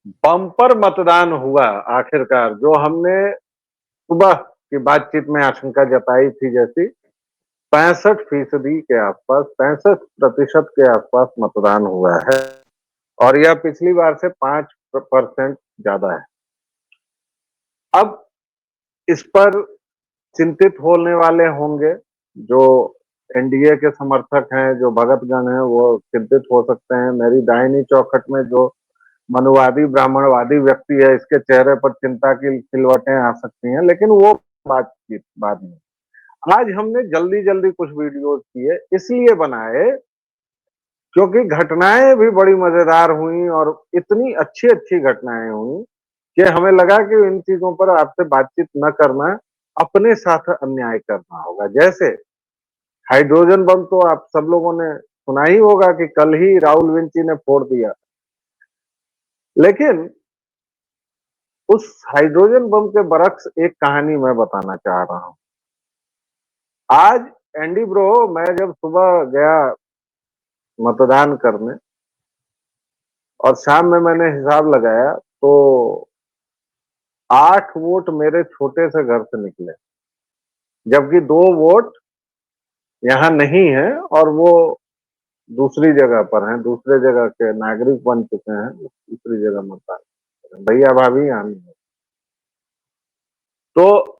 Bumper मतदान हुआ आखिरकार, जो हमने सुबह की बातचीत में आशंका जताई थी, जैसी 65% के आसपास, 65% के आसपास मतदान हुआ है और यह पिछली बार से 5% ज्यादा है। अब इस पर चिंतित होने वाले होंगे जो एनडीए के समर्थक हैं, जो भगतगण हैं, वो चिंतित हो सकते हैं। मेरी दाहिनी चौखट में जो मनुवादी ब्राह्मणवादी व्यक्ति है, इसके चेहरे पर चिंता की सिलवटें आ सकती हैं, लेकिन वो बातचीत बाद में। आज हमने जल्दी जल्दी कुछ वीडियोस किए, इसलिए बनाए क्योंकि घटनाएं भी बड़ी मजेदार हुई और इतनी अच्छी अच्छी घटनाएं हुई कि हमें लगा कि इन चीजों पर आपसे बातचीत न करना अपने साथ अन्याय करना होगा। जैसे हाइड्रोजन बम तो आप सब लोगों ने सुना ही होगा कि कल ही राहुल विंची ने फोड़ दिया, लेकिन उस हाइड्रोजन बम के बरक्स एक कहानी मैं बताना चाह रहा हूं। आज एंडी ब्रो, मैं जब सुबह गया मतदान करने और शाम में मैंने हिसाब लगाया तो 8 वोट मेरे छोटे से घर से निकले, जबकि 2 वोट यहाँ नहीं है और वो दूसरी जगह पर हैं, दूसरे जगह के नागरिक बन चुके हैं, दूसरी जगह मतदान कर रहे हैं। भैया भाभी यहाँ नहीं है। तो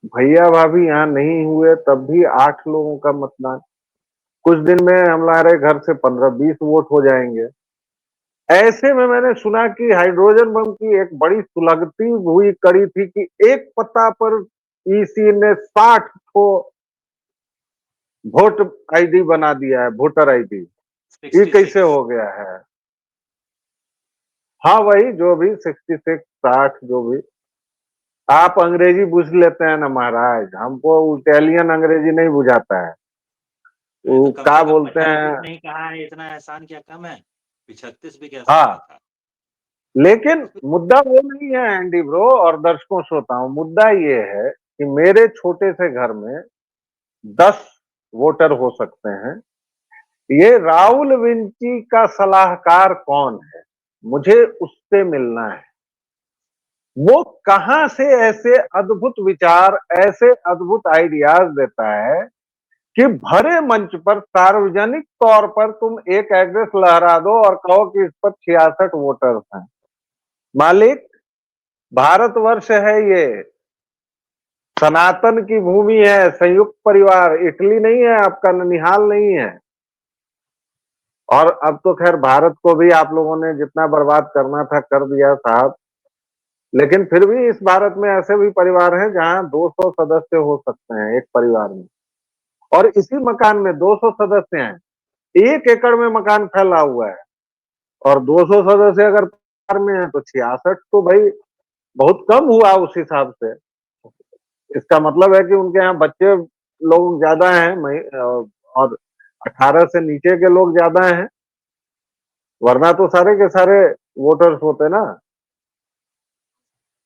भैया भाभी यहाँ नहीं हुए तब भी 8 लोगों का मतदान, कुछ दिन में हमारे घर से 15-20 वोट हो जाएंगे। ऐसे में मैंने सुना कि हाइड्रोजन बम की एक बड़ी सुलगती हुई कड़ी थी कि एक पत्ता पर ईसी ने 60 को वोट आईडी बना दिया है, वोटर आईडी। ये कैसे 66। हो गया है? हाँ वही, जो भी 66, 60 जो भी। आप अंग्रेजी बुझ लेते हैं ना महाराज, हमको इटालियन अंग्रेजी नहीं बुझाता है। अरे वो तो कम क्या से कम बोलते 35 हैं? नहीं कहा है, इतना एहसान क्या कम है? 36 भी कह सकता हाँ, था। लेकिन मुद्दा वो नहीं है एंडी ब्रो और दर्शकों श्रोताओं, मुद्दा ये है कि मेरे छोटे से घर में 10 वोटर हो सकते हैं। ये राहुल विंची का सलाहकार कौन है, मुझे उससे मिलना है। वो कहां से ऐसे अद्भुत विचार, ऐसे अद्भुत आइडियाज देता है कि भरे मंच पर सार्वजनिक तौर पर तुम एक एड्रेस लहरा दो और कहो कि इस पर 66 वोटर्स हैं। मालिक, भारतवर्ष है ये, सनातन की भूमि है, संयुक्त परिवार, इटली नहीं है आपका, ननिहाल नहीं है। और अब तो खैर भारत को भी आप लोगों ने जितना बर्बाद करना था कर दिया साहब, लेकिन फिर भी इस भारत में ऐसे भी परिवार हैं जहां 200 सदस्य हो सकते हैं एक परिवार में, और इसी मकान में 200 सदस्य हैं, 1 एकड़ में मकान फैला हुआ है, और 200 सदस्य अगर परिवार में है तो 66 तो भाई बहुत कम हुआ उस हिसाब से। इसका मतलब है कि उनके यहाँ बच्चे लोग ज्यादा हैं, और 18 से नीचे के लोग ज्यादा हैं, वरना तो सारे के सारे वोटर्स होते ना।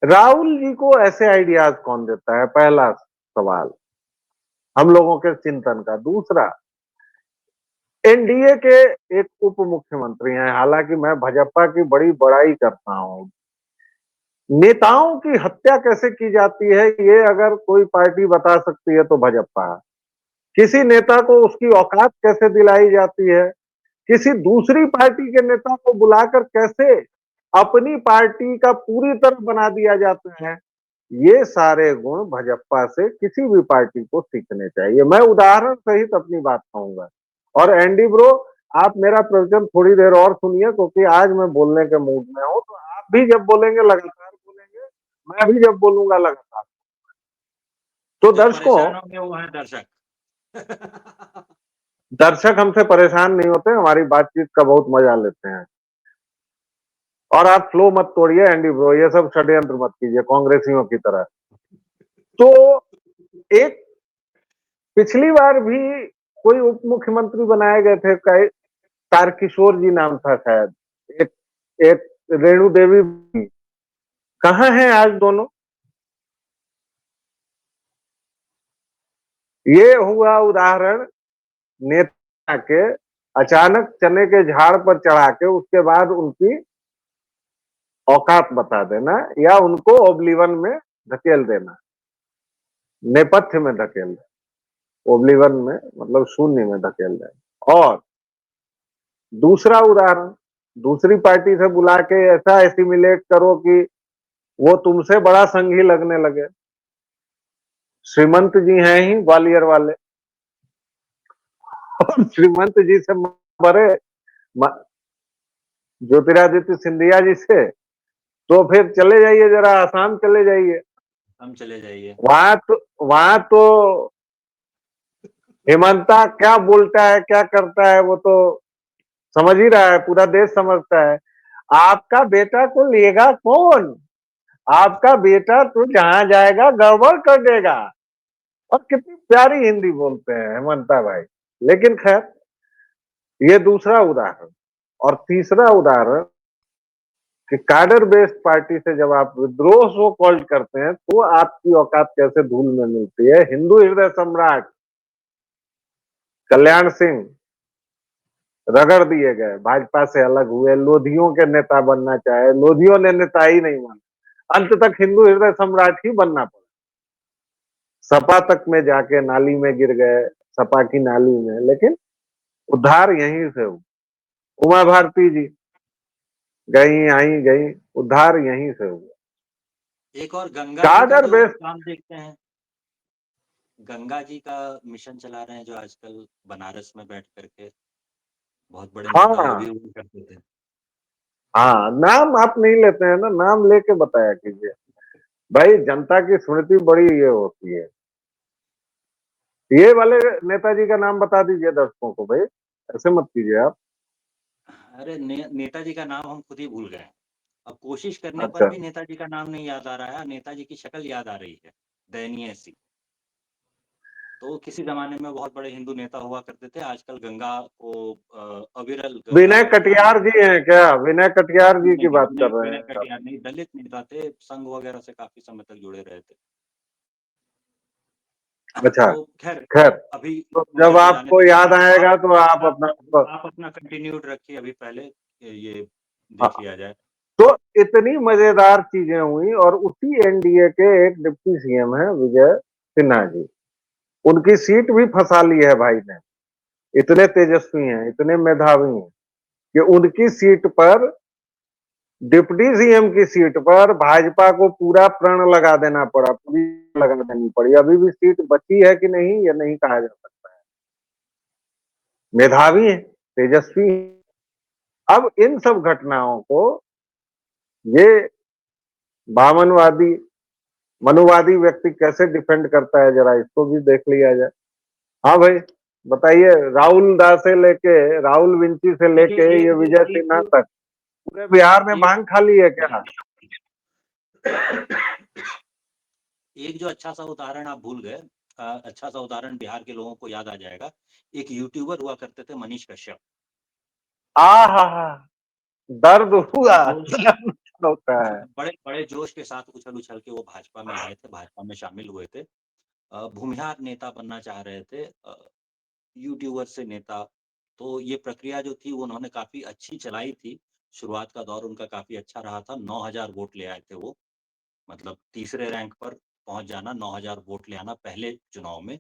राहुल जी को ऐसे आइडियाज कौन देता है, पहला सवाल हम लोगों के चिंतन का। दूसरा, एनडीए के एक उप मुख्यमंत्री हैं, हालांकि मैं भाजपा की बड़ी बड़ाई करता हूं, नेताओं की हत्या कैसे की जाती है ये अगर कोई पार्टी बता सकती है तो भाजपा। किसी नेता को उसकी औकात कैसे दिलाई जाती है, किसी दूसरी पार्टी के नेता को बुलाकर कैसे अपनी पार्टी का पूरी तरह बना दिया जाता है, ये सारे गुण भाजपा से किसी भी पार्टी को सीखने चाहिए। मैं उदाहरण सहित अपनी बात कहूंगा। और एंडी ब्रो, आप मेरा प्रवचन थोड़ी देर और सुनिए, क्योंकि आज मैं बोलने के मूड में हूं, तो आप भी जब बोलेंगे लगातार बोलेंगे, मैं भी जब बोलूंगा लगातार। तो जो दर्शकों, परेशान होंगे वो है दर्शक। दर्शक हमसे परेशान नहीं होते, हमारी बातचीत का बहुत मजा लेते हैं। और आप फ्लो मत तोड़िए एंडी ब्रो, ये सब षड्यंत्र मत कीजिए कांग्रेसियों की तरह। तो एक पिछली बार भी कोई उप मुख्यमंत्री बनाए गए थे, तारकिशोर जी नाम था शायद, एक एक रेणु देवी, कहाँ हैं आज दोनों? ये हुआ उदाहरण नेता के अचानक चने के झाड़ पर चढ़ा के उसके बाद उनकी औकात बता देना या उनको ओब्लिवन में धकेल देना, नेपथ्य में धकेल देना, ओब्लिवन में मतलब शून्य में धकेल देना। और दूसरा उदाहरण, दूसरी पार्टी से बुला के ऐसा एसिमिलेट करो कि वो तुमसे बड़ा संघी लगने लगे। श्रीमंत जी हैं ही ग्वालियर वाले, और श्रीमंत जी से बड़े ज्योतिरादित्य सिंधिया जी से, तो फिर चले जाइए जरा आसाम चले जाइए, हम चले जाइए। वहां तो हेमंता क्या बोलता है क्या करता है वो तो समझ ही रहा है, पूरा देश समझता है। आपका बेटा को लेगा कौन? आपका बेटा तो जहां जाएगा गड़बड़ कर देगा। और कितनी प्यारी हिंदी बोलते हैं हेमंता भाई। लेकिन खैर, ये दूसरा उदाहरण। और तीसरा उदाहरण कि कैडर बेस्ड पार्टी से जब आप विद्रोह सो कॉल्ड करते हैं तो आपकी औकात कैसे धूल में मिलती है। हिंदू हृदय सम्राट कल्याण सिंह रगड़ दिए गए, भाजपा से अलग हुए, लोधियों के नेता बनना चाहे, लोधियों ने नेता ही नहीं माना, अंत तक हिंदू हृदय सम्राट ही बनना पड़ा। सपा तक में जाके नाली में गिर गए, सपा की नाली में, लेकिन उद्धार यहीं से हुआ। उमा भारती जी गई आई गई, उद्धार यहीं से हुआ। एक और गंगा जी का कैडर जो बेस्ड, काम देखते हैं, गंगा जी का मिशन चला रहे हैं जो आजकल बनारस में बैठ करके, बहुत बड़े नेता वो भी हाँ वो करते थे। हाँ, नाम आप नहीं लेते हैं ना, नाम लेके बताया कीजिए भाई, जनता की स्मृति बड़ी ये होती है। ये वाले नेताजी का नाम बता दीजिए दर्शकों को भाई, ऐसे मत कीजिए आप। अरे नेताजी का नाम हम खुद ही भूल गए। अब कोशिश करने पर अच्छा भी नेताजी का नाम नहीं याद आ रहा है, नेताजी की शक्ल याद आ रही है, दयनीय सी। तो किसी ज़माने में बहुत बड़े हिंदू नेता हुआ करते थे, आजकल गंगा को अविरल गंगा विनय अभियान। कटियार जी हैं क्या? विनय कटियार जी नहीं, की नहीं, बात विनय कर रहे विनय हैं आप? कटियार नहीं, दलित नेता थे, संघ वगैरह से काफ़ी समय तक जुड़े रहे थे। अच्छा, तो ख़ैर, खैर, अभी तो इस जब मुद्दे को जाने आपको देते हैं। याद आएगा तो आप आप अपना आप अपना कंटिन्यूड रखिए, अभी पहले ये देख हाँ, लिया जाए। तो इतनी मजेदार चीजें हुई और उसी एनडीए के एक डिप्टी सीएम है विजय सिन्हा जी, उनकी सीट भी फंसा ली है भाई ने। इतने तेजस्वी हैं, इतने मेधावी हैं कि उनकी सीट पर, डिप्टी सीएम की सीट पर भाजपा को पूरा प्रण लगा देना पड़ा, पूरी लगा देनी पड़ी। अभी भी सीट बची है कि नहीं ये नहीं कहा जा सकता है। मेधावी है, तेजस्वी है। अब इन सब घटनाओं को ये वामनवादी मनुवादी व्यक्ति कैसे डिफेंड करता है, जरा इसको भी देख लिया जाए। हाँ भाई, बताइए। राहुल दास से लेके, राहुल विंची से देखिए, लेके ये एक विजय सिन्हा एक तक पूरे बिहार में एक भांग खाली है क्या? एक जो अच्छा-सा उदाहरण आप भूल गए, अच्छा-सा उदाहरण बिहार के लोगों को याद आ जाएगा। एक यूट्यूबर हुआ करते थे, मनीष कश्यप। आ हा हा, दर्द हुआ, बड़े जोश दर्द होता है। बड़े बड़े जोश के साथ उछल-उछल के वो भाजपा में आए थे, भाजपा में शामिल हुए थे। भूमिहार नेता बनना चाह रहे थे, यूट्यूबर से नेता। तो ये प्रक्रिया जो थी वो उन्होंने काफ़ी अच्छी चलाई थी। शुरुआत का दौर उनका काफ़ी अच्छा रहा था, 9,000 वोट ले आए थे वो। मतलब तीसरे रैंक पर पहुँच जाना, 9,000 वोट ले आना पहले चुनाव में,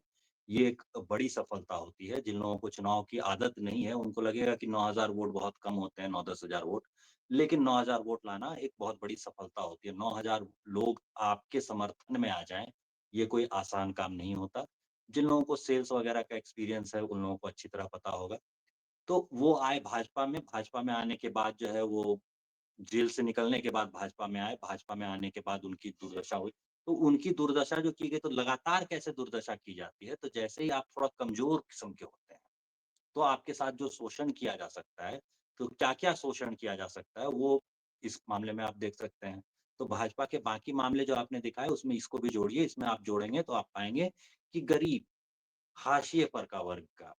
ये एक बड़ी सफलता होती है। जिन लोगों को चुनाव की आदत नहीं है, उनको लगेगा कि 9,000 वोट बहुत कम होते हैं, 9-10 हज़ार वोट। लेकिन 9,000 वोट लाना एक बहुत बड़ी सफलता होती है। 9,000 लोग आपके समर्थन में आ जाएँ, ये कोई आसान काम नहीं होता। जिन लोगों को सेल्स वगैरह का एक्सपीरियंस है, उन लोगों को अच्छी तरह पता होगा। तो वो आए भाजपा में आने के बाद जो है वो जेल से निकलने के बाद भाजपा में आए, भाजपा में आने के बाद उनकी दुर्दशा हुई। तो उनकी दुर्दशा जो की गई, तो लगातार कैसे दुर्दशा की जाती है, तो जैसे ही आप थोड़ा कमज़ोर किस्म के होते हैं, तो आपके साथ जो शोषण किया जा सकता है, तो क्या-क्या शोषण किया जा सकता है, वो इस मामले में आप देख सकते हैं। तो भाजपा के बाकी मामले जो आपने दिखाए, उसमें इसको भी जोड़िए, इसमें आप जोड़ेंगे तो आप पाएँगे कि गरीब, हाशिए पर का वर्ग का,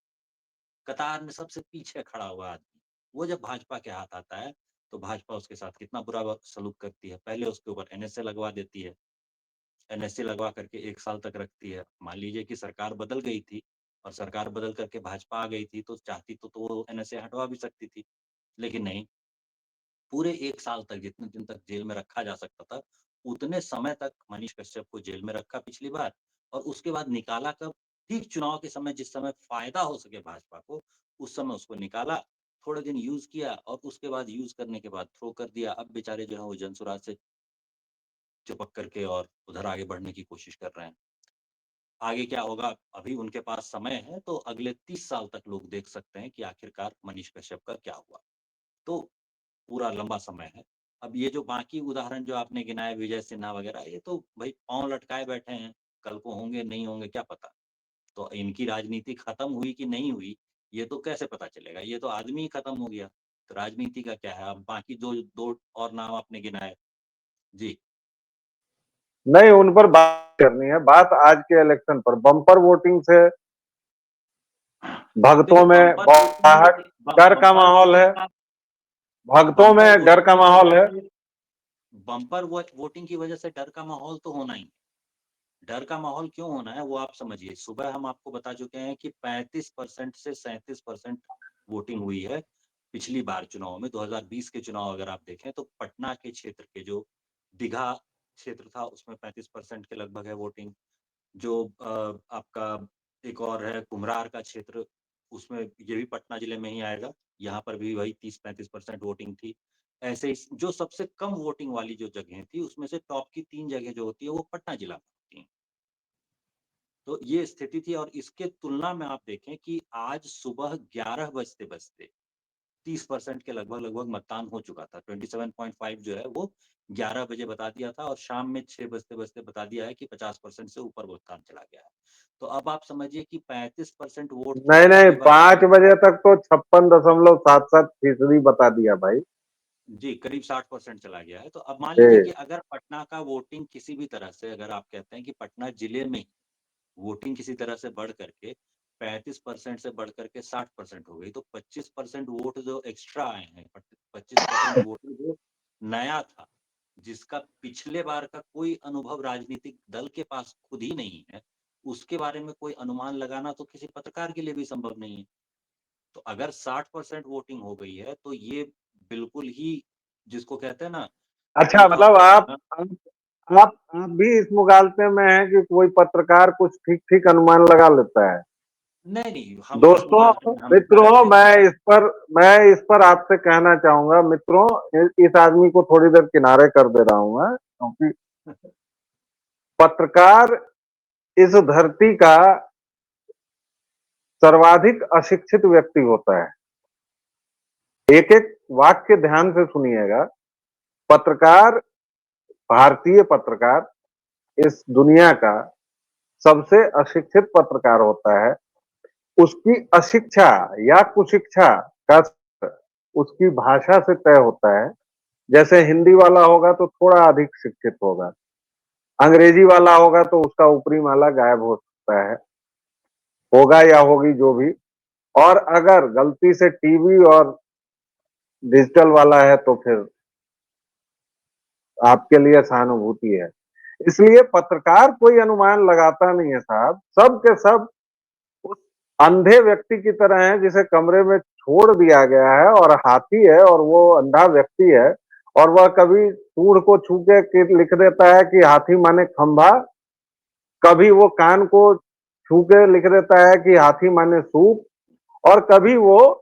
कतार में सबसे पीछे खड़ा हुआ आदमी, वो जब भाजपा के हाथ आता है, तो भाजपा उसके साथ कितना बुरा सलूक करती है। पहले उसके ऊपर एनएसए लगवा देती है, एनएसए लगवा करके 1 साल तक रखती है। मान लीजिए कि सरकार बदल गई थी और सरकार बदल करके भाजपा आ गई थी, तो चाहती तो वो एनएसए हटवा भी सकती थी, लेकिन नहीं, पूरे 1 साल तक, जितने दिन तक जेल में रखा जा सकता था, उतने समय तक मनीष कश्यप को जेल में रखा पिछली बार, और उसके बाद निकाला कब? ठीक चुनाव के समय, जिस समय फ़ायदा हो सके भाजपा को, उस समय उसको निकाला, थोड़े दिन यूज़ किया और उसके बाद यूज़ करने के बाद थ्रो कर दिया। अब बेचारे जो हैं वो जनसुराज से चिपक करके और उधर आगे बढ़ने की कोशिश कर रहे हैं। आगे क्या होगा? अभी उनके पास समय है, तो अगले 30 साल तक लोग देख सकते हैं कि आखिरकार मनीष कश्यप का क्या हुआ। तो पूरा लंबा समय है। अब ये जो बाकी उदाहरण जो आपने गिनाए, विजय सिन्हा वगैरह, ये तो भई पाँव लटकाए बैठे हैं, कल को होंगे, नहीं होंगे, क्या पता? तो इनकी राजनीति खत्म हुई कि नहीं हुई, ये तो कैसे पता चलेगा? ये तो आदमी ही खत्म हो गया, तो राजनीति का क्या है? अब बाकी जो 2 और नाम आपने गिनाए। जी। नहीं, उन पर बात करनी है, बात आज के इलेक्शन पर। बम्पर वोटिंग से देखिए, भक्तों में बम्पर वोटिंग बौखलाहट, डर का बम्पर माहौल है, वोटिंग का भक्तों बम्पर में डर वोटिंग का की वजह माहौल है। से बम्पर वो वोटिंग की वजह से डर का माहौल तो होना ही। डर का माहौल क्यों होना है वो आप समझिए। सुबह हम आपको बता चुके हैं कि 35% से 37% वोटिंग हुई है पिछली बार चुनाव में। 2020 के चुनाव अगर आप देखें तो पटना के क्षेत्र के जो दीघा क्षेत्र था उसमें 35% के लगभग है वोटिंग। जो आपका एक और है कुम्हरार का क्षेत्र, उसमें ये भी पटना जिले में ही आएगा। यहाँ पर भी वही 30-35% वोटिंग थी। ऐसे ही जो सबसे कम वोटिंग वाली जो जगहें थी उसमें से टॉप की 3 जगह जो होती है वो पटना जिला में होती हैं। तो ये स्थिति थी, और इसके तुलना में आप देखें कि आज सुबह 11 बजते-बजते 30% के लगभग-लगभग मतदान हो चुका था। 27.5 जो है वो 11 बजे बता दिया था, और शाम में 6 बजते-बजते बता दिया है कि 50% से ऊपर मतदान चला गया है। तो अब आप समझिए कि 35% वोट था नहीं नहीं, पिछली बार 5 बजे तक तो 56.77% बता दिया भाई। जी, करीब 60% चला गया है। तो अब मान लीजिए कि जी। अगर पटना का वोटिंग किसी भी तरह से, अगर आप कहते हैं कि पटना जिले में वोटिंग किसी तरह से बढ़ करके 35% से बढ़ करके 60% हो गई, तो 25% वोट जो एक्स्ट्रा आए हैं, 25% वोट जो नया था, जिसका पिछले बार का कोई अनुभव राजनीतिक दल के पास खुद ही नहीं है, उसके बारे में कोई अनुमान लगाना तो किसी पत्रकार के लिए भी संभव नहीं है। तो अगर 60% वोटिंग हो गई है, तो ये बिल्कुल ही, जिसको कहते हैं ना अच्छा, कि मतलब आप भी इस मुगालते में हैं कि कोई पत्रकार कुछ ठीक-ठीक अनुमान लगा लेता है। नहीं, नहीं, हम इस मुगालते दोस्तों, में हमेशा मित्रों, रहते हैं। मैं इस पर आपसे कहना चाहूँगा मित्रों, इस आदमी को थोड़ी देर किनारे कर दे रहा हूँ मैं, क्योंकि पत्रकार इस धरती का सर्वाधिक अशिक्षित व्यक्ति होता है। एक-एक वाक्य ध्यान से सुनिएगा। पत्रकार, भारतीय पत्रकार इस दुनिया का सबसे अशिक्षित पत्रकार होता है। उसकी अशिक्षा या कुशिक्षा का स्तर उसकी भाषा से तय होता है। जैसे हिंदी वाला होगा तो थोड़ा अधिक शिक्षित होगा, अंग्रेजी वाला होगा तो उसका ऊपरी माला गायब हो सकता है, होगा या होगी जो भी। और अगर गलती से टीवी और डिजिटल वाला है तो फिर आपके लिए सहानुभूति है। इसलिए पत्रकार कोई अनुमान लगाता नहीं है साहब, सब के सब उस अंधे व्यक्ति की तरह हैं जिसे कमरे में छोड़ दिया गया है, और हाथी है और वो अंधा व्यक्ति है, और वह कभी सूंड को छू के लिख देता है कि हाथी माने खंभा, कभी वो कान को छू के लिख देता है कि हाथी माने सूप, और कभी वो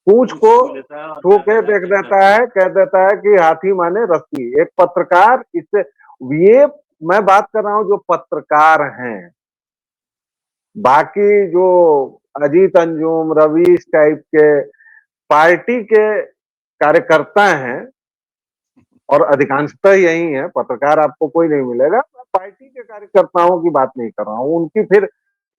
पूंछ पूँछ को छू लेता है और छू क्या के कहता है देख कहीं देता रस्सी। है, कह देता है कि हाथी माने रस्सी। एक पत्रकार इससे, ये मैं बात कर रहा हूं जो पत्रकार हैं। बाकी जो अजीत अंजुम, रवीश टाइप के पार्टी के कार्यकर्ता हैं, और अधिकांशतः यही है, पत्रकार आपको कोई नहीं मिलेगा। मैं पार्टी के कार्यकर्ताओं की बात नहीं कर रहा हूँ, उनकी फिर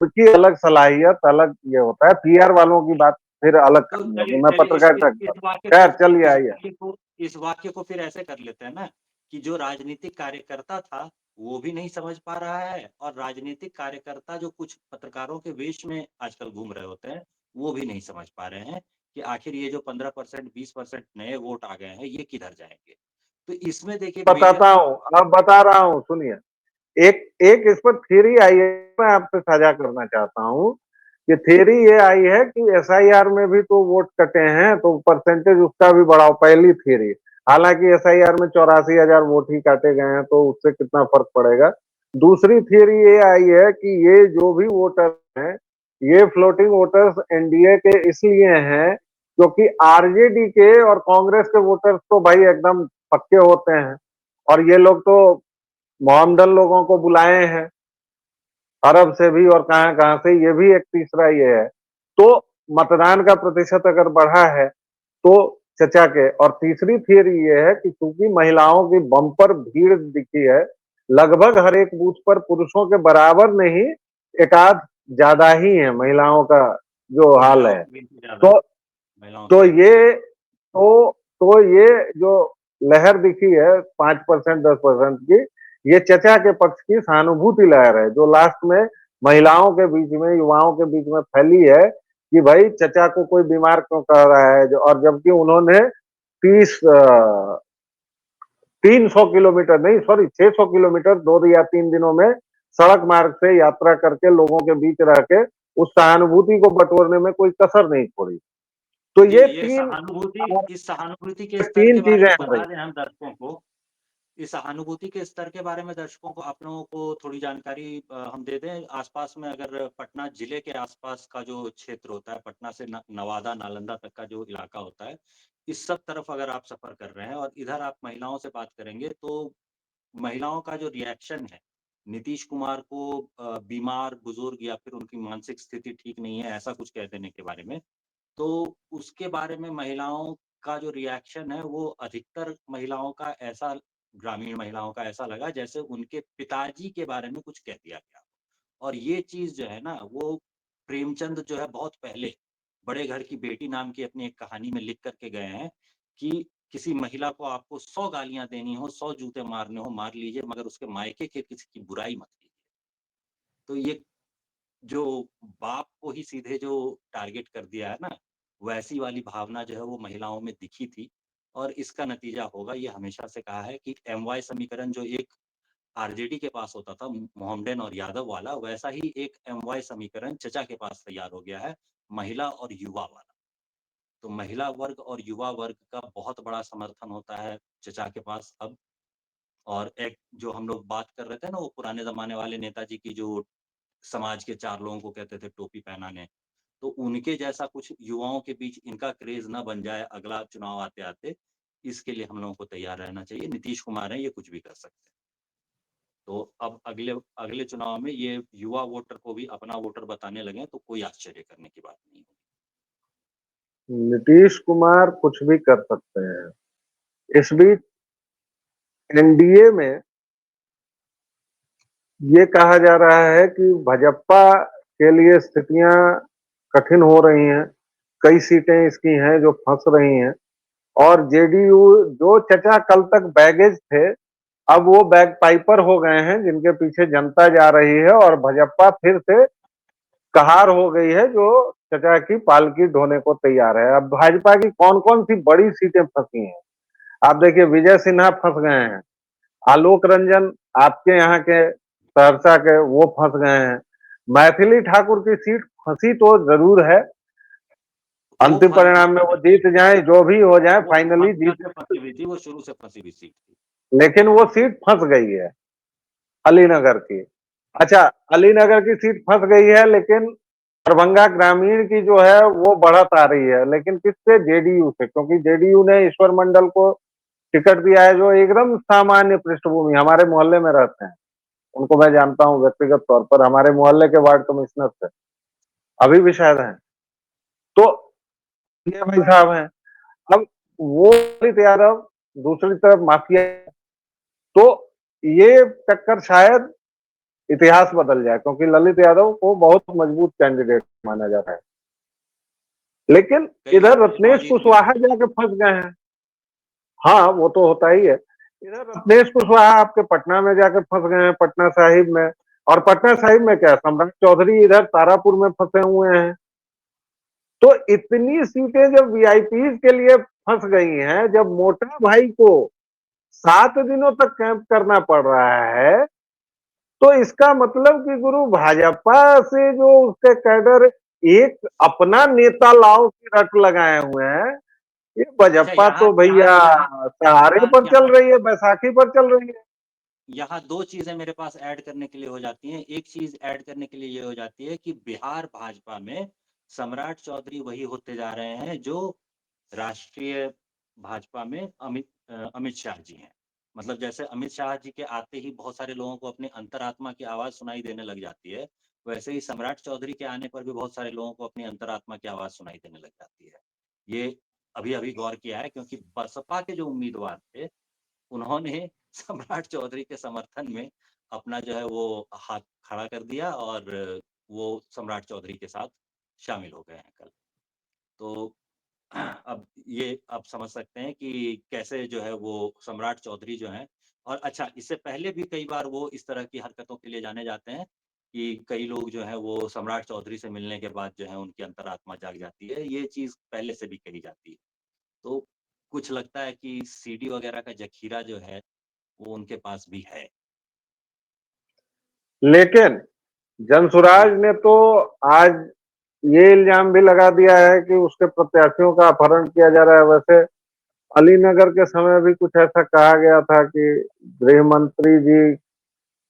उनकी अलग सलाहियत, अलग ये होता है, पीआर वालों की बात फिर अलग तो करनी होगी। चलिए मैं चलिए पत्रकारिता इस कर, वाक्य को खैर चलिए इस आइए। वाक्य को इस वाक्य को फिर ऐसे कर लेते हैं ना, कि जो राजनीतिक कार्यकर्ता था, वो भी नहीं समझ पा रहा है, और राजनीतिक कार्यकर्ता जो कुछ पत्रकारों के वेश में आजकल घूम रहे होते हैं, वो भी नहीं समझ पा रहे हैं कि आखिर ये जो 15%, 20% नए वोट आ गए हैं, ये किधर जाएँगे? तो इसमें देखिए मेजर बताता हूँ, अब बता रहा हूँ, सुनिए। एक एक इस पर थ्योरी आई है, मैं आपसे साझा करना चाहता हूँ कि थियरी ये आई है कि एसआईआर में भी तो वोट कटे हैं, तो परसेंटेज उसका भी बढ़ाओ, पहली थियरी। हालांकि एसआईआर में 84,000 वोट ही काटे गए हैं, तो उससे कितना फर्क पड़ेगा। दूसरी थियरी ये आई है कि ये जो भी वोटर हैं, ये फ्लोटिंग वोटर्स एनडीए के इसलिए हैं क्योंकि आरजेडी के और कांग्रेस के वोटर्स तो भाई एकदम पक्के होते हैं, और ये लोग तो मोहम्मदन लोगों को बुलाए हैं अरब से भी और कहां कहां से, ये भी एक तीसरा ये है। तो मतदान का प्रतिशत अगर बढ़ा है तो चचा के, और तीसरी थियरी ये है कि चूंकि महिलाओं की बम्पर भीड़ दिखी है, लगभग हर एक बूथ पर पुरुषों के बराबर नहीं, एकाध ज्यादा ही है महिलाओं का जो हाल महिलाओं है। की गिनती ज्यादा है, तो महिलाओं की तो गिनती ज्यादा ये तो ये जो लहर दिखी है 5% 10% की, ये चचा के पक्ष की सहानुभूति लहर है, जो लास्ट में महिलाओं के बीच में, युवाओं के बीच में फैली है कि भाई चचा को कोई बीमार क्यों कह रहा है, जो, और जबकि उन्होंने 300 किलोमीटर नहीं, सॉरी 600 किलोमीटर 2 या 3 दिनों में सड़क मार्ग से यात्रा करके लोगों के बीच रह के उस सहानुभूति को बटोरने में कोई कसर नहीं छोड़ी। तो जी, ये ये सहानुभूति, इस सहानुभूति के स्तर तीन के बारे चीजें में आ रही। बता दें हम दर्शकों को। इस सहानुभूति के स्तर के बारे में दर्शकों को, आप लोगों को थोड़ी जानकारी हम दे दें। आसपास में अगर पटना जिले के आसपास का जो क्षेत्र होता है, पटना से नवादा, नालंदा तक का जो इलाका होता है, इस सब तरफ अगर आप सफर कर रहे हैं और इधर आप महिलाओं से बात करेंगे, तो महिलाओं का जो रिएक्शन है, नीतीश कुमार को बीमार, बुजुर्ग या फिर उनकी मानसिक स्थिति ठीक नहीं है, ऐसा कुछ कह देने के बारे में, तो उसके बारे में महिलाओं का जो रिएक्शन है, वो अधिकतर महिलाओं का ऐसा, ग्रामीण महिलाओं का ऐसा लगा जैसे उनके पिताजी के बारे में कुछ कह दिया गया। और ये चीज़ जो है ना, वो प्रेमचंद जो है बहुत पहले बड़े घर की बेटी नाम की अपनी एक कहानी में लिख कर के गए हैं कि किसी महिला को आपको 100 गालियाँ देनी हो, 100 जूते मारने हो, मार लीजिए, मगर उसके मायके के किसी की बुराई मत कीजिए। तो ये जो बाप को ही सीधे जो टारगेट कर दिया है ना, वैसी वाली भावना जो है वो महिलाओं में दिखी थी। और इसका नतीजा होगा, ये हमेशा से कहा है कि एमवाय समीकरण जो एक आरजेडी के पास होता था, मोहम्मदन और यादव वाला, वैसा ही एक एमवाय समीकरण चचा के पास तैयार हो गया है, महिला और युवा वाला। तो महिला वर्ग और युवा वर्ग का बहुत बड़ा समर्थन होता है चचा के पास अब। और एक जो हम लोग बात कर रहे थे ना, वो पुराने ज़माने वाले नेताजी की, जो समाज के 4 लोगों को कहते थे टोपी पहनाने, तो उनके जैसा कुछ युवाओं के बीच इनका क्रेज़ ना बन जाए अगला चुनाव आते-आते, इसके लिए हम लोगों को तैयार रहना चाहिए। नीतीश कुमार हैं, ये कुछ भी कर सकते हैं। तो अब अगले अगले चुनाव में ये युवा वोटर को भी अपना वोटर बताने लगे, तो कोई आश्चर्य करने की बात नहीं होगी। नीतीश कुमार कुछ भी कर सकते हैं। इस बीच एनडीए में ये कहा जा रहा है कि भाजपा के लिए स्थितियां कठिन हो रही हैं, कई सीटें इसकी हैं जो फंस रही हैं, और जेडीयू, जो चचा कल तक बैगेज थे, अब वो बैग पाइपर हो गए हैं जिनके पीछे जनता जा रही है, और भाजपा फिर से कहार हो गई है जो चचा की पालकी ढोने को तैयार है। अब भाजपा की कौन कौन सी बड़ी सीटें फंसी हैं, आप देखिए, विजय सिन्हा फंस गए हैं, आलोक रंजन आपके यहाँ के सहरसा के वो फंस गए हैं, मैथिली ठाकुर की सीट फंसी तो जरूर है, वो अंतिम फंसी परिणाम में वो जीत जाए, जो भी हो जाए वो फाइनली हमेशा जीत, से फंसी हुई थी, वो शुरू से फंसी हुई सीट थी। लेकिन वो सीट फंस गई है अलीनगर की। अच्छा, अलीनगर की सीट फंस गई है, लेकिन दरभंगा ग्रामीण की जो है वो बढ़त आ रही है, लेकिन किससे? जेडीयू से, क्योंकि जेडीयू ने ईश्वर मंडल को टिकट दिया है, जो एकदम सामान्य पृष्ठभूमि, हमारे मोहल्ले में रहते हैं, उनको मैं जानता हूँ व्यक्तिगत तौर पर, हमारे मोहल्ले के वार्ड कमिश्नर थे, अभी भी शायद हैं। तो ये भाई साहब हैं। अब वो ललित यादव, दूसरी तरफ माफिया, तो ये टक्कर शायद इतिहास बदल जाए, क्योंकि ललित यादव को बहुत मजबूत कैंडिडेट माना जाता है, लेकिन कई बार इधर चुनाव रत्नेश जीत भी कुशवाहा चुके हैं। जाके फंस गए हैं। हाँ, वो तो होता ही है। इधर रत्नेश कुशवाहा आपके पटना में जाके फंस गए हैं, पटना साहिब में, और पटना साहिब में क्या, सम्राट चौधरी इधर तारापुर में फंसे हुए हैं। तो इतनी सीटें जब वीआईपी के लिए फंस गई हैं, जब मोटा भाई को 7 दिनों तक कैंप करना पड़ रहा है, तो इसका मतलब कि गुरु भाजपा से जो उसके कैडर एक अपना नेता लाओ की रट लगाए हुए हैं। ये अच्छा, बजप्पा यहाँ तो यहाँ भैया यहाँ सहारे यहाँ पर चल यहाँ रही है, बैसाखी पर चल रही है। यहाँ 2 चीज़ें मेरे पास ऐड करने के लिए हो जाती हैं। एक चीज़ ऐड करने के लिए ये हो जाती है कि बिहार भाजपा में सम्राट चौधरी वही होते जा रहे हैं जो राष्ट्रीय भाजपा में अमित शाह जी हैं। मतलब जैसे अमित शाह जी के आते ही बहुत सारे लोगों को अपनी अंतरात्मा की आवाज़ सुनाई देने लग जाती है, वैसे ही सम्राट चौधरी के आने पर भी बहुत सारे लोगों को अपनी अंतरात्मा की आवाज़ सुनाई देने लग जाती है। ये अभी-अभी गौर किया है क्योंकि बसपा के जो उम्मीदवार थे उन्होंने सम्राट चौधरी के समर्थन में अपना जो है वो हाथ खड़ा कर दिया और वो सम्राट चौधरी के साथ शामिल हो गए हैं कल। तो अब ये आप समझ सकते हैं कि कैसे जो है वो सम्राट चौधरी जो हैं और अच्छा इससे पहले भी कई बार वो इस तरह की हरकतों के लिए जाने जाते हैं कि कई लोग जो हैं वो सम्राट चौधरी से मिलने के बाद जो है उनकी अंतरात्मा जाग जाती है। ये चीज़ पहले से भी कही जाती है। तो कुछ लगता है कि सीडी वगैरह का ज़ख़ीरा जो है वो उनके पास भी है। लेकिन जी। जनसुराज ने तो आज ये इल्जाम भी लगा दिया है कि उसके प्रत्याशियों का अपहरण किया जा रहा है। वैसे अलीनगर के समय भी कुछ ऐसा कहा गया था कि गृह मंत्री जी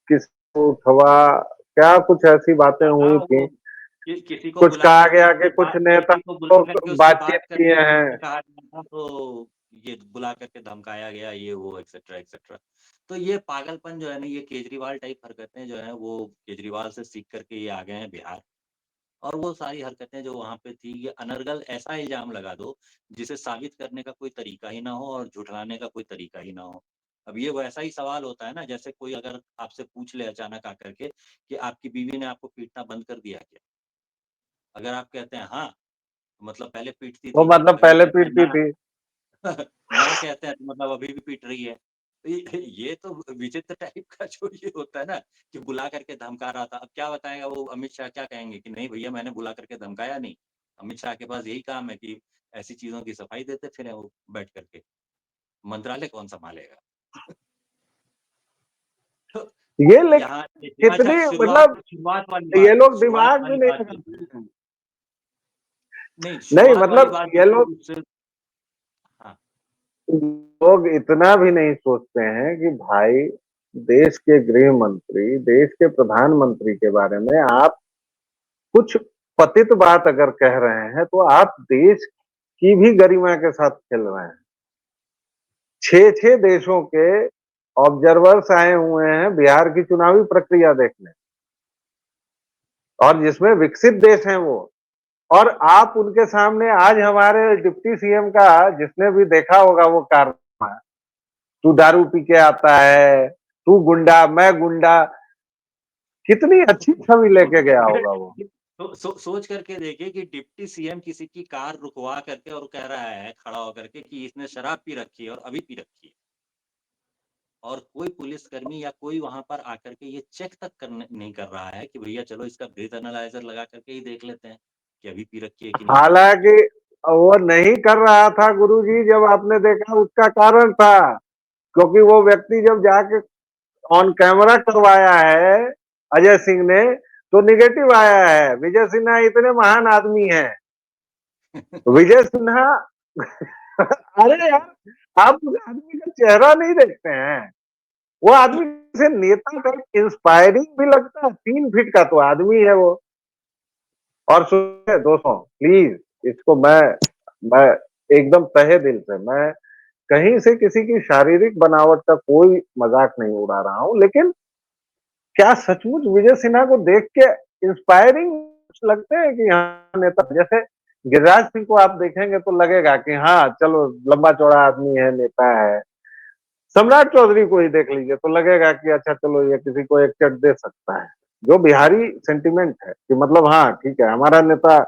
किसको उठवा, क्या कुछ ऐसी बातें हुई हाँ, थी। वो किसी को कुछ बुला कहा करके गया उससे कि कुछ बात नेता किसी को बुला करके उससे बातचीत बात किए करने के हैं। लिए कहा गया था, तो ये बुला करके धमकाया गया, ये वो एक्सेट्रा, एक्सेट्रा। तो ये पागलपन जो है ना, ये केजरीवाल टाइप हरकतें जो हैं, वो केजरीवाल से सीख कर के ये आ गए हैं बिहार और वो सारी हरकतें जो वहाँ पे थी, ये अनर्गल ऐसा इल्ज़ाम लगा दो, जिसे साबित करने का कोई तरीका ही ना हो और झुठलाने का कोई तरीका ही ना हो। अब ये वैसा ही सवाल होता है ना, जैसे कोई अगर आपसे पूछ ले अचानक आकर के कि आपकी बीवी ने आपको पीटना बंद कर दिया क्या? अगर आप कहते हैं हाँ, तो मतलब पहले पीटती वो थी, मतलब अगर पहले कहते हैं पीटती ना थी। ना कहते हैं तो मतलब अभी भी पीट रही है। तो ये तो विचित्र टाइप का जो ये होता है ना कि बुला करके धमका रहा था। अब क्या बताएगा वो अमित शाह क्या कहेंगे कि नहीं भैया मैंने बुला करके धमकाया नहीं। अमित शाह के पास यही काम है कि ऐसी चीज़ों की सफाई देते फिरें वो बैठ करके। मंत्रालय कौन सँभालेगा? तो ये लेकिन यहाँ अच्छा कितनी शुरुआत मतलब शुरुआत वाली ये बात लोग शुरुआत दिमाग भी वाली नहीं बात जो लगाते हैं। नहीं नहीं शुरुआत वाली मतलब बात जो ये थी लोग उससे हाँ, लोग इतना भी नहीं सोचते हैं कि भाई देश के गृह मंत्री, देश के प्रधानमंत्री के बारे में आप कुछ पतित बात अगर कह रहे हैं तो आप देश की भी गरिमा के साथ खेल रहे हैं। 6-6 देशों के ऑब्जर्वर्स आए हुए हैं बिहार की चुनावी प्रक्रिया देखने और जिसमें विकसित देश हैं वो। और आप उनके सामने आज हमारे डिप्टी सीएम का जिसने भी देखा होगा वो कारनामा, तू दारू पी के आता है, तू गुंडा, मैं गुंडा, कितनी अच्छी छवि तो लेके गया होगा वो। सोच करके देखिए कि डिप्टी सीएम किसी की कार रुकवा करके और कह रहा है खड़ा होकर के कि इसने शराब पी रखी है और अभी पी रखी है और कोई पुलिसकर्मी या कोई वहां पर आकर के ये चेक तक करने नहीं कर रहा है कि भैया चलो इसका ब्रीथ एनालाइजर लगा करके ही देख लेते हैं कि अभी पी रखी है कि नहीं पी रखी है। हालांकि वो नहीं कर रहा था गुरुजी, जब आपने देखा उसका कारण था, क्योंकि वो व्यक्ति जब जाके ऑन कैमरा करवाया है अजय सिंह ने तो निगेटिव आया है। विजय सिन्हा इतने महान आदमी हैं। विजय सिन्हा अरे यार, आप उस आदमी का चेहरा नहीं देखते हैं। वो आदमी से नेता का इंस्पायरिंग भी लगता है। 3 फीट का तो आदमी है वो। और सुनिए दोस्तों, प्लीज इसको मैं एकदम तहे दिल से, मैं कहीं से किसी की शारीरिक बनावट का कोई मजाक नहीं उड़ा रहा हूं, लेकिन क्या सचमुच विजय सिन्हा को देख के इंस्पायरिंग लगते हैं कि हाँ नेता, जैसे गिरिराज सिंह को आप देखेंगे तो लगेगा कि हाँ चलो लंबा चौड़ा आदमी है, नेता है। सम्राट चौधरी को ही देख लीजिए तो लगेगा कि अच्छा चलो ये किसी को एक चट दे सकता है। जो बिहारी सेंटिमेंट है कि मतलब हाँ ठीक है, हमारा नेता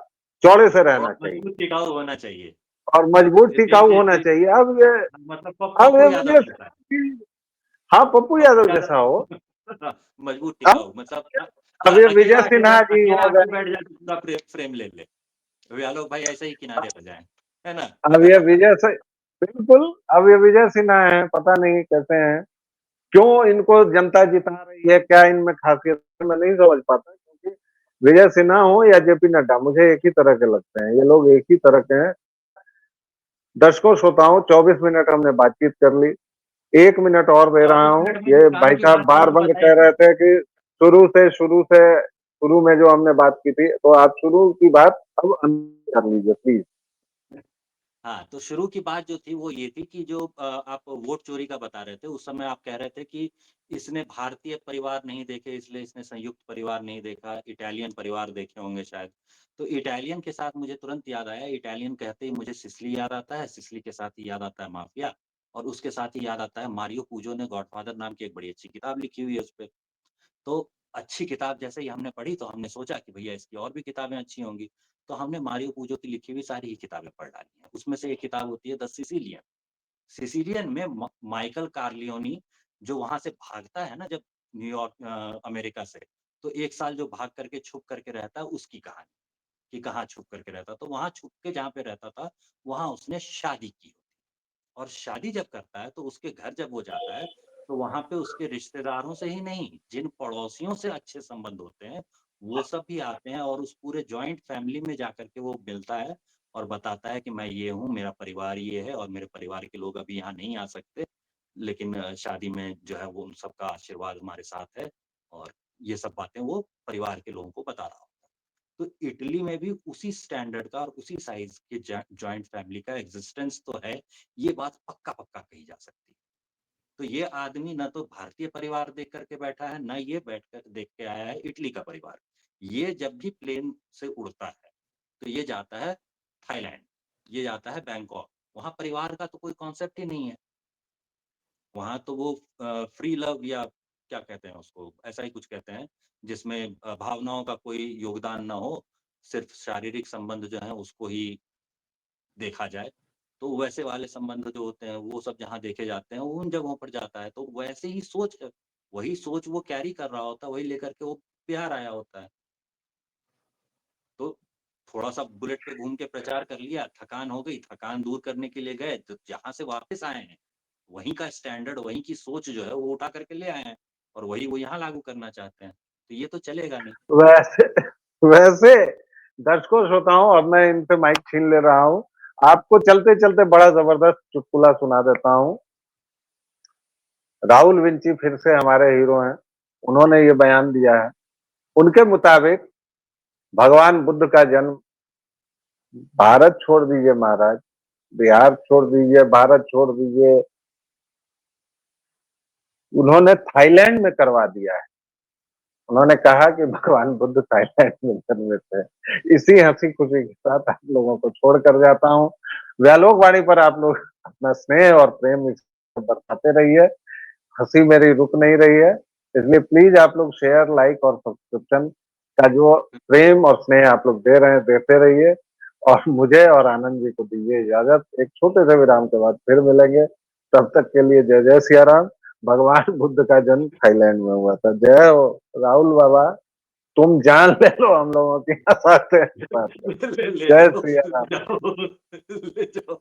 चौड़े से रहना बहुत चाहिए मजबूत टिकाऊ होना चाहिए। और मजबूत जि, जि, टिकाऊ जि, होना जि, चाहिए। मतलब अब पप्पू ये यादव मुझे जैसा है। हाँ पप्पू पप्पू यादव यादव जैसा हो। मजबूत अब टिकाऊ मतलब अब ये विजय अकेला अकेला सिन्हा जी अकेला हो आके गए। बैठ जाए तो पूरा फ्रेम ले ले। अभी आलोक भाई ऐसे ही किनारे पर जाए है ना। अब ये विजय से बिल्कुल, अब ये विजय सिन्हा है, पता नहीं कैसे हैं, क्यों इनको जनता जिता रही है, क्या इनमें खासियत है, मैं नहीं समझ पाता। क्योंकि विजय सिन्हा हो या जेपी नड्डा, मुझे एक ही तरह के लगते हैं, ये लोग एक ही तरह के हैं। दर्शकों श्रोताओं 24 मिनट हमने बातचीत कर ली, 1 मिनट और दे रहा 24 हूँ। मिनट में ये जो काम भाई की साहब बात थी वो बार तो बंद बता ही कह दी। रहे थे कि शुरू में जो हमने बात की थी, तो आप शुरू की बात अब अंत कर लीजिए प्लीज। हाँ, तो शुरू की बात जो थी वो ये थी कि जो आप वोट चोरी का बता रहे थे, उस समय आप कह रहे थे कि इसने भारतीय परिवार नहीं देखे इसलिए इसने संयुक्त परिवार नहीं देखा, इटालियन परिवार देखे होंगे शायद। तो इटालियन के साथ मुझे तुरंत याद आया, इटालियन कहते ही मुझे सिसिली याद आता है, सिसिली के साथ ही याद आता है माफिया और उसके साथ ही याद आता है मारियो पूज़ो ने गॉडफ़ादर नाम की एक बड़ी अच्छी किताब लिखी हुई है उसपे। तो अच्छी किताब जैसे ही हमने पढ़ी तो हमने सोचा कि भैया इसकी और भी किताबें अच्छी होंगी। तो हमने मारियो पूज़ो की लिखी हुई सारी ही किताबें पढ़ डाली हैं। उसमें से एक किताब होती है द सिसिलियन। सिसिलियन में माइकल कार्लियोनी जो वहाँ से भागता है ना जब न्यूयॉर्क अमेरिका से, तो 1 साल जो भाग करके छुप करके रहता है उसकी कहानी, कि कहाँ छुप करके रहता। तो वहाँ छुप के जहाँ पे रहता था, वहाँ उसने शादी की। और शादी जब करता है तो उसके घर जब वो जाता है, तो वहाँ पे उसके रिश्तेदारों से ही नहीं, जिन पड़ोसियों से अच्छे संबंध होते हैं, वो सब भी आते हैं और उस पूरे जॉइंट फैमिली में जाकर के वो मिलता है और बताता है कि मैं ये हूँ, मेरा परिवार ये है और मेरे परिवार के लोग अभी यहाँ नहीं आ सकते, लेकिन शादी में जो है वो उन सबका आशीर्वाद हमारे साथ है और ये सब बातें वो परिवार के लोगों को बता रहा होता है। तो इटली में भी उसी स्टैंडर्ड का और उसी साइज़ के जॉइंट फैमिली का एक्जिस्टेंस तो है, ये बात पक्का-पक्का कही जा सकती है। तो ये आदमी ना तो भारतीय परिवार देख कर के बैठा है, ना ये बैठ कर देख के आया है इटली का परिवार। ये जब भी प्लेन से उड़ता है, तो ये जाता है थाईलैंड, ये जाता है बैंकॉक। वहाँ परिवार का तो कोई कॉन्सेप्ट ही नहीं है। वहाँ तो वो फ्री लव या क्या कहते हैं उसको, ऐसा ही कुछ कहते हैं, जिसमें भावनाओं का कोई योगदान ना हो, सिर्फ़ शारीरिक संबंध जो है उसको ही देखा जाए। तो वैसे वाले संबंध जो होते हैं, वो सब जहाँ देखे जाते हैं, वो उन जगहों पर जाता है। तो वैसे ही सोच है, वही सोच वो कैरी कर रहा होता है, वही लेकर के वो बिहार आया होता है। तो थोड़ा-सा बुलेट पे घूम के प्रचार कर लिया, थकान हो गई, थकान दूर करने के लिए गए, तो जहाँ से वापस आए हैं, वहीं का स्टैंडर्ड, वहीं की सोच जो है, वो उठा कर के ले आए हैं और वही वो यहाँ लागू करना चाहते हैं। तो ये तो चलेगा नहीं। वैसे वैसे दर्शकों श्रोताओं, अब मैं इनसे माइक छीन ले रहा हूँ। आपको चलते चलते बड़ा जबरदस्त चुटकुला सुना देता हूँ। राहुल विंची फिर से हमारे हीरो हैं, उन्होंने ये बयान दिया है। उनके मुताबिक भगवान बुद्ध का जन्म, भारत छोड़ दीजिए महाराज, बिहार छोड़ दीजिए, भारत छोड़ दीजिए, उन्होंने थाईलैंड में करवा दिया है। उन्होंने कहा कि भगवान बुद्ध थाईलैंड में जन्मे थे। इसी हंसी खुशी के साथ आप लोगों को छोड़ कर जाता हूँ। व्यालोक वाणी पर आप लोग अपना स्नेह और प्रेम बरसाते रहिए। हंसी मेरी रुक नहीं रही है, इसलिए प्लीज आप लोग शेयर, लाइक और सब्सक्रिप्शन का जो प्रेम और स्नेह आप लोग दे रहे हैं, देते रहिए। और मुझे और आनंद जी को दीजिए इजाजत। एक छोटे से विराम के बाद फिर मिलेंगे। तब तक के लिए जय जय सिया राम। भगवान बुद्ध का जन्म थाईलैंड में हुआ था। जय हो राहुल बाबा, तुम जान ले लो हम लोगों की हंसाते हंसाते। ले ले जय लो, सिया राम। जाओ, ले जाओ।